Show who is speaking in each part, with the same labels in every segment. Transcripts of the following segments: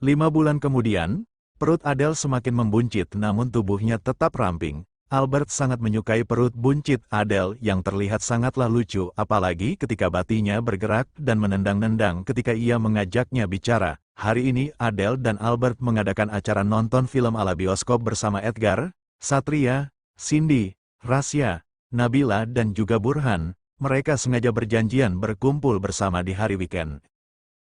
Speaker 1: 5 bulan kemudian, perut Adele semakin membuncit namun tubuhnya tetap ramping. Albert sangat menyukai perut buncit Adele yang terlihat sangatlah lucu apalagi ketika batinya bergerak dan menendang-nendang ketika ia mengajaknya bicara. Hari ini Adele dan Albert mengadakan acara nonton film ala bioskop bersama Edgar, Satria, Cindy, Rasya, Nabila dan juga Burhan. Mereka sengaja berjanjian berkumpul bersama di hari weekend.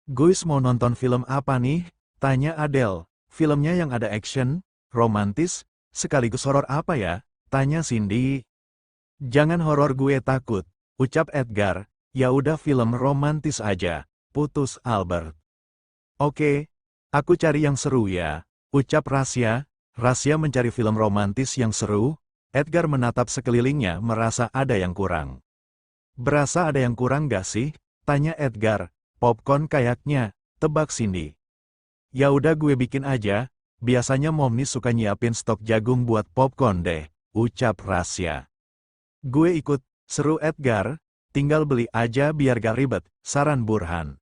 Speaker 1: "Guys, mau nonton film apa nih?" tanya Adele. "Filmnya yang ada action, romantis, sekaligus horor apa ya?" tanya Cindy. "Jangan horor, gue takut," ucap Edgar. "Ya udah film romantis aja," putus Albert. "Oke, aku cari yang seru ya," ucap Rasya. Rasya mencari film romantis yang seru. Edgar menatap sekelilingnya merasa ada yang kurang. "Berasa ada yang kurang gak sih?" tanya Edgar. "Popcorn kayaknya," tebak Cindy. "Ya udah gue bikin aja, biasanya Momni suka nyiapin stok jagung buat popcorn deh," ucap Rasya. "Gue ikut," seru Edgar. "Tinggal beli aja biar gak ribet," saran Burhan.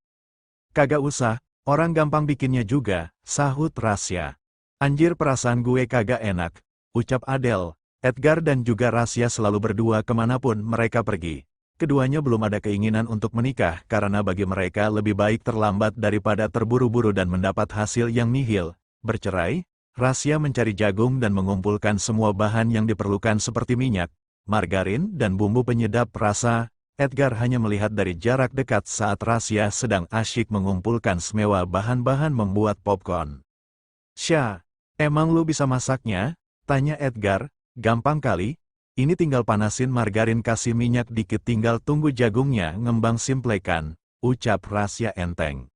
Speaker 1: "Kagak usah, orang gampang bikinnya juga," sahut Rasya. "Anjir, perasaan gue kagak enak," ucap Adele. Edgar dan juga Rasya selalu berdua kemanapun mereka pergi. Keduanya belum ada keinginan untuk menikah karena bagi mereka lebih baik terlambat daripada terburu-buru dan mendapat hasil yang nihil. Bercerai, Rasya mencari jagung dan mengumpulkan semua bahan yang diperlukan seperti minyak, margarin dan bumbu penyedap rasa. Edgar hanya melihat dari jarak dekat saat Rasya sedang asyik mengumpulkan semua bahan-bahan membuat popcorn. "Syah, emang lu bisa masaknya?" tanya Edgar. "Gampang kali. Ini tinggal panasin margarin, kasih minyak dikit, tinggal tunggu jagungnya ngembang, simplekan," ucap Rasya enteng.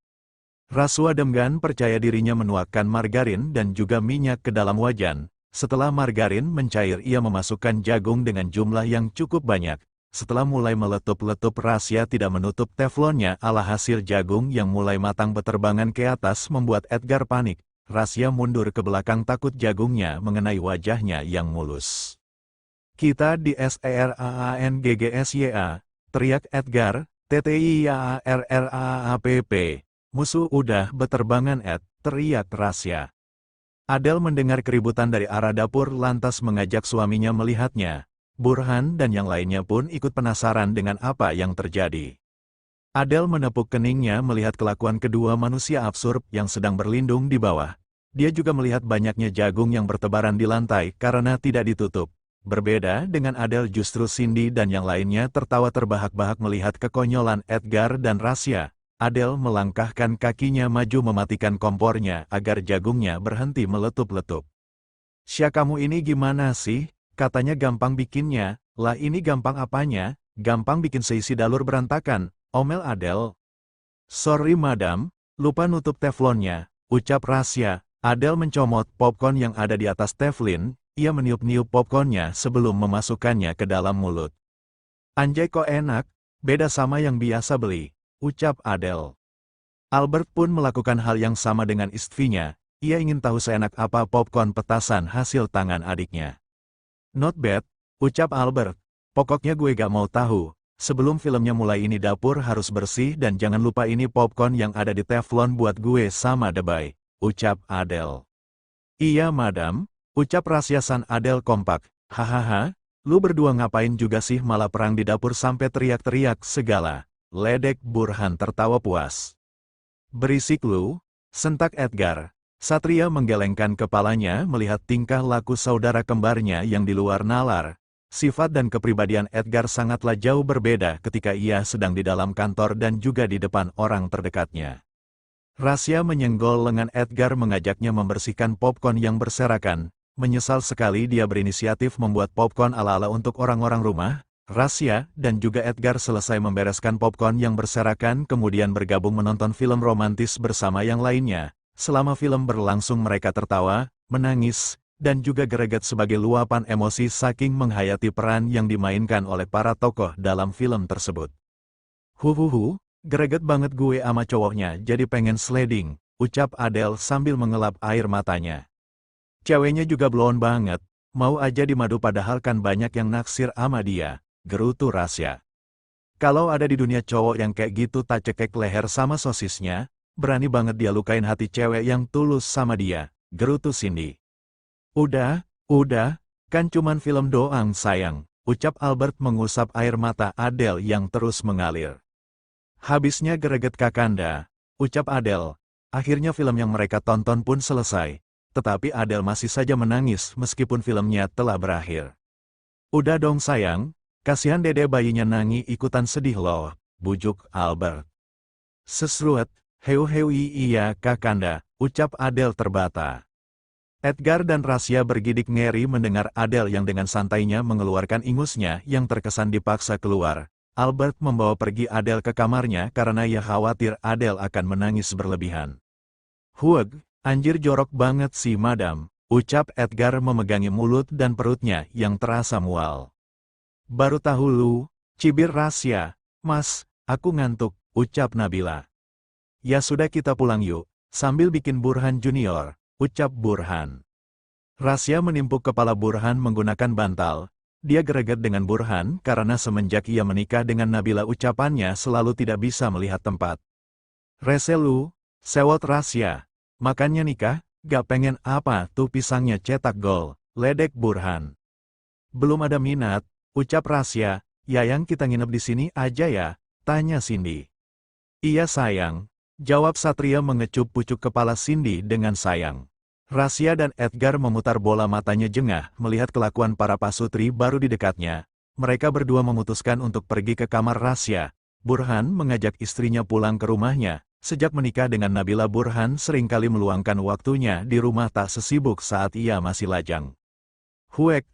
Speaker 1: Raswa Demgan percaya dirinya menuangkan margarin dan juga minyak ke dalam wajan. Setelah margarin mencair, ia memasukkan jagung dengan jumlah yang cukup banyak. Setelah mulai meletup-letup, Rasya tidak menutup teflonnya. Alhasil jagung yang mulai matang beterbangan ke atas membuat Edgar panik. Rasya mundur ke belakang takut jagungnya mengenai wajahnya yang mulus. "Kita di SERAANGGSYA, teriak Edgar. "TTIARRAAPP. Musuh udah beterbangan, Ed," teriak Rasya. Adele mendengar keributan dari arah dapur lantas mengajak suaminya melihatnya. Burhan dan yang lainnya pun ikut penasaran dengan apa yang terjadi. Adele menepuk keningnya melihat kelakuan kedua manusia absurd yang sedang berlindung di bawah. Dia juga melihat banyaknya jagung yang bertebaran di lantai karena tidak ditutup. Berbeda dengan Adele, justru Cindy dan yang lainnya tertawa terbahak-bahak melihat kekonyolan Edgar dan Rasya. Adele melangkahkan kakinya maju mematikan kompornya agar jagungnya berhenti meletup-letup. "Syah, kamu ini gimana sih? Katanya gampang bikinnya." "Lah ini gampang apanya? Gampang bikin seisi dalur berantakan," omel Adele. "Sorry madam, lupa nutup teflonnya," ucap Rasya. Adele mencomot popcorn yang ada di atas teflon. Ia meniup-niup popcornnya sebelum memasukkannya ke dalam mulut. "Anjay, kok enak, beda sama yang biasa beli," ucap Adele. Albert pun melakukan hal yang sama dengan istrinya. Ia ingin tahu seenak apa popcorn petasan hasil tangan adiknya. "Not bad," ucap Albert. "Pokoknya gue gak mau tahu. Sebelum filmnya mulai ini dapur harus bersih dan jangan lupa ini popcorn yang ada di teflon buat gue sama Debay," ucap Adele. "Iya madam," ucap Rasya. San Adele kompak. "Hahaha, lu berdua ngapain juga sih malah perang di dapur sampai teriak-teriak segala," ledek Burhan tertawa puas. "Berisik lu," sentak Edgar. Satria menggelengkan kepalanya melihat tingkah laku saudara kembarnya yang di luar nalar. Sifat dan kepribadian Edgar sangatlah jauh berbeda ketika ia sedang di dalam kantor dan juga di depan orang terdekatnya. Rasya menyenggol lengan Edgar mengajaknya membersihkan popcorn yang berserakan. Menyesal sekali dia berinisiatif membuat popcorn ala-ala untuk orang-orang rumah. Rasya dan juga Edgar selesai membereskan popcorn yang berserakan kemudian bergabung menonton film romantis bersama yang lainnya. Selama film berlangsung mereka tertawa, menangis, dan juga greget sebagai luapan emosi saking menghayati peran yang dimainkan oleh para tokoh dalam film tersebut. "Huhuhu, greget banget gue ama cowoknya jadi pengen sliding," ucap Adele sambil mengelap air matanya. "Ceweknya juga blon banget, mau aja dimadu padahal kan banyak yang naksir ama dia," gerutu Rasya. "Kalau ada di dunia cowok yang kayak gitu tak cekek leher sama sosisnya," berani banget dia lukain hati cewek yang tulus sama dia, gerutu Cindy. Udah, kan cuman film doang sayang, ucap Albert mengusap air mata Adele yang terus mengalir. Habisnya greget Kakanda, ucap Adele. Akhirnya film yang mereka tonton pun selesai, tetapi Adele masih saja menangis meskipun filmnya telah berakhir. Udah dong sayang, kasihan dede bayinya Nangi ikutan sedih loh, bujuk Albert. Sesruet, heu iya Kakanda, ucap Adele terbata. Edgar dan Rasya bergidik ngeri mendengar Adele yang dengan santainya mengeluarkan ingusnya yang terkesan dipaksa keluar. Albert membawa pergi Adele ke kamarnya karena ia khawatir Adele akan menangis berlebihan. Hueg, anjir jorok banget sih madam, ucap Edgar memegangi mulut dan perutnya yang terasa mual. Baru tahu lu, cibir Rasya. Mas, aku ngantuk, ucap Nabila. Ya sudah kita pulang yuk, sambil bikin Burhan Junior, ucap Burhan. Rasya menimpuk kepala Burhan menggunakan bantal. Dia greget dengan Burhan karena semenjak ia menikah dengan Nabila ucapannya selalu tidak bisa melihat tempat. Rese lu, sewot Rasya. Makannya nikah, gak pengen apa tuh pisangnya cetak gol, ledek Burhan. Belum ada minat, ucap Rasya. Yayang kita nginep di sini aja ya, tanya Cindy. Iya sayang, jawab Satria mengecup pucuk kepala Cindy dengan sayang. Rasya dan Edgar memutar bola matanya jengah melihat kelakuan para pasutri baru di dekatnya. Mereka berdua memutuskan untuk pergi ke kamar Rasya. Burhan mengajak istrinya pulang ke rumahnya. Sejak menikah dengan Nabila, Burhan seringkali meluangkan waktunya di rumah tak sesibuk saat ia masih lajang. Huek,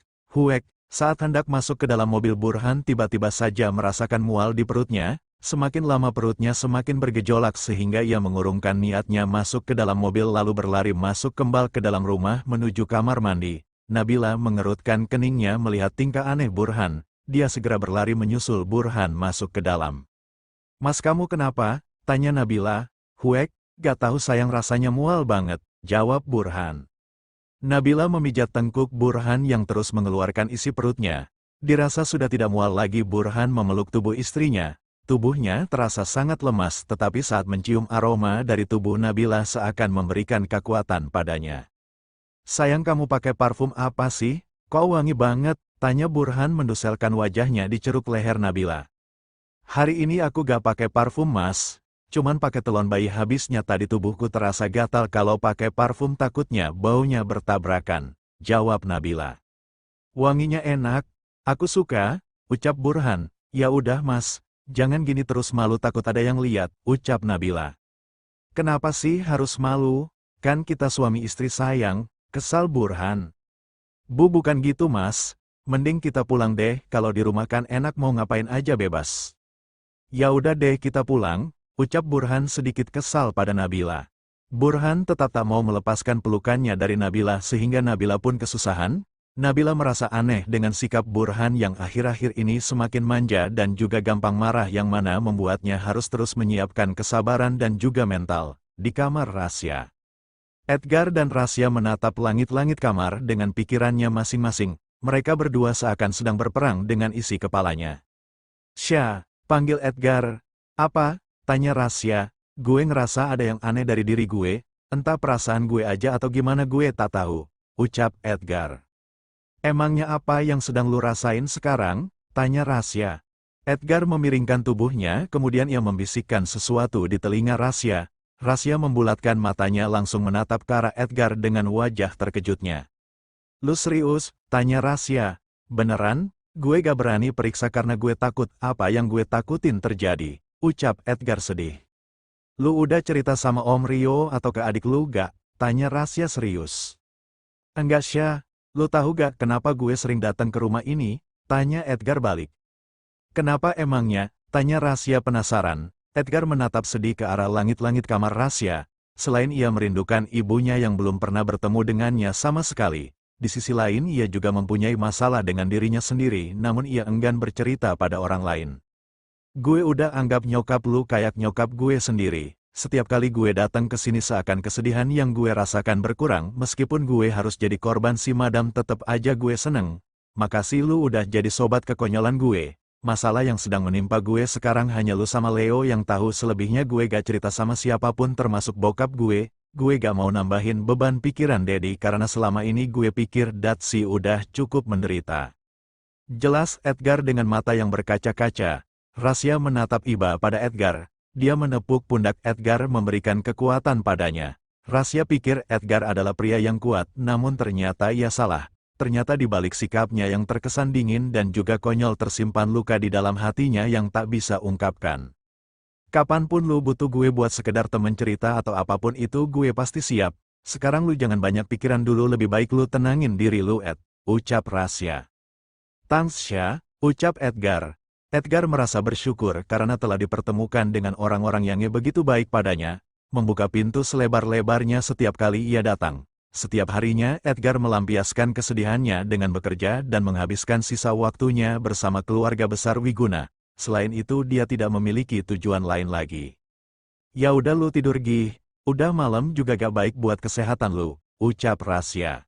Speaker 1: saat hendak masuk ke dalam mobil Burhan tiba-tiba saja merasakan mual di perutnya. Semakin lama perutnya semakin bergejolak sehingga ia mengurungkan niatnya masuk ke dalam mobil lalu berlari masuk kembali ke dalam rumah menuju kamar mandi. Nabila mengerutkan keningnya melihat tingkah aneh Burhan. Dia segera berlari menyusul Burhan masuk ke dalam. Mas kamu kenapa? Tanya Nabila. Huek, gak tahu sayang rasanya mual banget, jawab Burhan. Nabila memijat tengkuk Burhan yang terus mengeluarkan isi perutnya. Dirasa sudah tidak mual lagi Burhan memeluk tubuh istrinya. Tubuhnya terasa sangat lemas tetapi saat mencium aroma dari tubuh Nabila seakan memberikan kekuatan padanya. Sayang kamu pakai parfum apa sih? Kok wangi banget? Tanya Burhan menduselkan wajahnya di ceruk leher Nabila. Hari ini aku gak pakai parfum mas, cuman pakai telon bayi habisnya tadi tubuhku terasa gatal kalau pakai parfum takutnya baunya bertabrakan, jawab Nabila. Wanginya enak, aku suka, ucap Burhan. Ya udah mas. Jangan gini terus malu takut ada yang lihat, ucap Nabila. Kenapa sih harus malu? Kan kita suami istri sayang, kesal Burhan. Bukan gitu mas, mending kita pulang deh, kalau di rumah kan enak mau ngapain aja bebas. Ya udah deh kita pulang, ucap Burhan sedikit kesal pada Nabila. Burhan tetap tak mau melepaskan pelukannya dari Nabila sehingga Nabila pun kesusahan. Nabila merasa aneh dengan sikap Burhan yang akhir-akhir ini semakin manja dan juga gampang marah yang mana membuatnya harus terus menyiapkan kesabaran dan juga mental. Di kamar Rasya. Edgar dan Rasya menatap langit-langit kamar dengan pikirannya masing-masing. Mereka berdua seakan sedang berperang dengan isi kepalanya. Syah, panggil Edgar. Apa? Tanya Rasya. Gue ngerasa ada yang aneh dari diri gue, entah perasaan gue aja atau gimana gue tak tahu, ucap Edgar. Emangnya apa yang sedang lu rasain sekarang? Tanya Rasya. Edgar memiringkan tubuhnya, kemudian ia membisikkan sesuatu di telinga Rasya. Rasya membulatkan matanya langsung menatap ke arah Edgar dengan wajah terkejutnya. Lu serius? Tanya Rasya. Beneran? Gue gak berani periksa karena gue takut apa yang gue takutin terjadi, ucap Edgar sedih. Lu udah cerita sama Om Rio atau ke adik lu gak? Tanya Rasya serius. Enggak Syah. Lu tahu gak kenapa gue sering datang ke rumah ini? Tanya Edgar balik. Kenapa emangnya? Tanya Rasya penasaran. Edgar menatap sedih ke arah langit-langit kamar Rasya. Selain ia merindukan ibunya yang belum pernah bertemu dengannya sama sekali. Di sisi lain ia juga mempunyai masalah dengan dirinya sendiri namun ia enggan bercerita pada orang lain. Gue udah anggap nyokap lu kayak nyokap gue sendiri. Setiap kali gue datang ke sini seakan kesedihan yang gue rasakan berkurang, meskipun gue harus jadi korban si madam tetep aja gue seneng. Makasih lu udah jadi sobat kekonyolan gue. masalah yang sedang menimpa gue sekarang hanya lu sama Leo yang tahu, selebihnya gue gak cerita sama siapapun termasuk bokap gue gak mau nambahin beban pikiran Daddy karena selama ini gue pikir Datsi udah cukup menderita. Jelas Edgar dengan mata yang berkaca-kaca. Rasya menatap iba pada Edgar. Dia menepuk pundak Edgar memberikan kekuatan padanya. Rasya pikir Edgar adalah pria yang kuat, namun ternyata ia salah. Ternyata di balik sikapnya yang terkesan dingin dan juga konyol tersimpan luka di dalam hatinya yang tak bisa ungkapkan. Kapanpun lu butuh gue buat sekedar temen cerita atau apapun itu gue pasti siap. Sekarang lu jangan banyak pikiran dulu, lebih baik lu tenangin diri lu Ed, ucap Rasya. Tansya, ucap Edgar. Edgar merasa bersyukur karena telah dipertemukan dengan orang-orang yang begitu baik padanya, membuka pintu selebar-lebarnya setiap kali ia datang. Setiap harinya Edgar melampiaskan kesedihannya dengan bekerja dan menghabiskan sisa waktunya bersama keluarga besar Wiguna. Selain itu dia tidak memiliki tujuan lain lagi. Ya udah lu tidur Gi, udah malam juga gak baik buat kesehatan lu, ucap Rasya.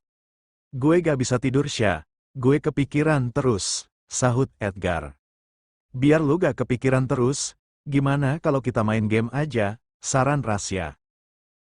Speaker 1: Gue gak bisa tidur Sya, gue kepikiran terus, sahut Edgar. Biar lu gak kepikiran terus, gimana kalau kita main game aja, saran Rasya.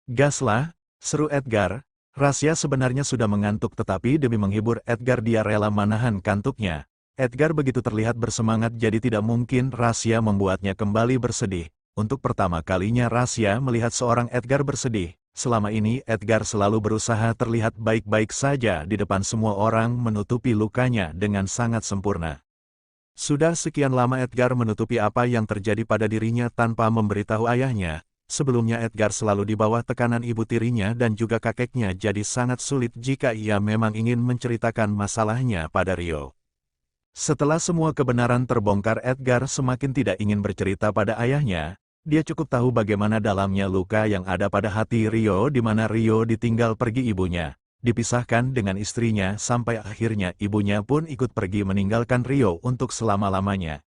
Speaker 1: Gas lah, seru Edgar. Rasya sebenarnya sudah mengantuk tetapi demi menghibur Edgar dia rela menahan kantuknya. Edgar begitu terlihat bersemangat jadi tidak mungkin Rasya membuatnya kembali bersedih. Untuk pertama kalinya Rasya melihat seorang Edgar bersedih. Selama ini Edgar selalu berusaha terlihat baik-baik saja di depan semua orang, menutupi lukanya dengan sangat sempurna. Sudah sekian lama Edgar menutupi apa yang terjadi pada dirinya tanpa memberitahu ayahnya. Sebelumnya Edgar selalu di bawah tekanan ibu tirinya dan juga kakeknya, jadi sangat sulit jika ia memang ingin menceritakan masalahnya pada Rio. Setelah semua kebenaran terbongkar Edgar semakin tidak ingin bercerita pada ayahnya. Dia cukup tahu bagaimana dalamnya luka yang ada pada hati Rio di mana Rio ditinggal pergi ibunya, dipisahkan dengan istrinya sampai akhirnya ibunya pun ikut pergi meninggalkan Rio untuk selama-lamanya.